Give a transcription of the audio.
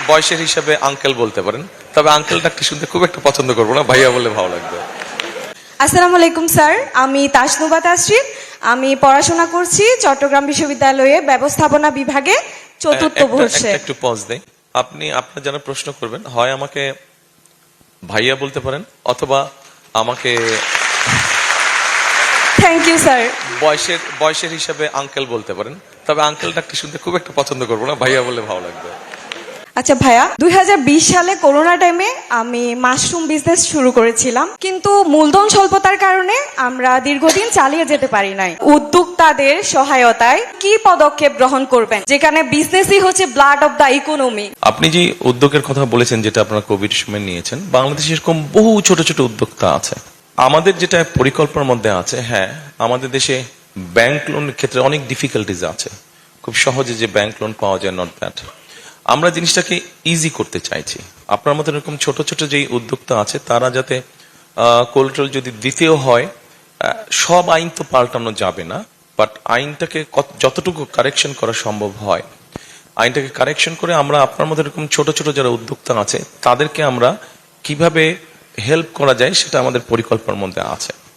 বয়সের হিসাবে আঙ্কেল বলতে পারেন, তবে আঙ্কেল ডাকটি শুনতে খুব একটা পছন্দ করবো না, ভাইয়া বলে ভালো লাগবে। আসসালামু আলাইকুম স্যার, আমি তাসনুবা তাসরিন। আমি পড়াশোনা করছি চট্টগ্রাম বিশ্ববিদ্যালয়ে ব্যবস্থাপনা বিভাগে চতুর্থ বর্ষে। একটু পজ দেই। আপনি আপনার যারা প্রশ্ন করবেন, হয় আমাকে ভাইয়া বলতে পারেন অথবা আমাকে থ্যাংক ইউ স্যার। বয়সের হিসাবে আঙ্কেল বলতে পারেন, তবে আঙ্কেল ডাকটি শুনতে খুব একটা পছন্দ করবো না, ভাইয়া বলে ভালো লাগবে। আচ্ছা ভাইয়া, 2020 সালে করোনা টাইমে আমি মাশরুম বিজনেস শুরু করেছিলাম, কিন্তু মূলধন স্বল্পতার কারণে আমরা দীর্ঘদিন চালিয়ে যেতে পারি নাই। উদ্যোক্তাদের সহায়তায় কি পদক্ষেপ গ্রহণ করবেন, যেখানে বিজনেসই হচ্ছে ব্লাড অফ দ্য ইকোনমি? আপনি যে উদ্যোগের কথা বলেছেন, যেটা আপনারা কোভিড সময় নিয়েছেন, বাংলাদেশে এরকম বহু ছোট ছোট উদ্যোক্তা আছে। আমাদের যেটা পরিকল্পনার মধ্যে আছে, হ্যাঁ, আমাদের দেশে ব্যাংক লোনের ক্ষেত্রে অনেক ডিফিকাল্টিজ আছে, খুব সহজে যে ব্যাংক লোন পাওয়া যায় নট দ্যাট। আমরা জিনিসটাকে ইজি করতে চাইছি। আপনার মতো এরকম ছোট ছোট যেই উদ্যোক্তা আছে, তারা যাতে কোলাটেরাল যদি দ্বিতীয় হয়, সব আইন তো পাল্টানো যাবে না, বাট আইনটাকে যতটুকু কারেকশন করা সম্ভব হয়, আইনটাকে কারেকশন করে আমরা আপনার মতো এরকম ছোট ছোট যারা উদ্যোক্তা আছে তাদেরকে আমরা কিভাবে হেল্প করা যায় সেটা আমাদের পরিকল্পনার মধ্যে আছে।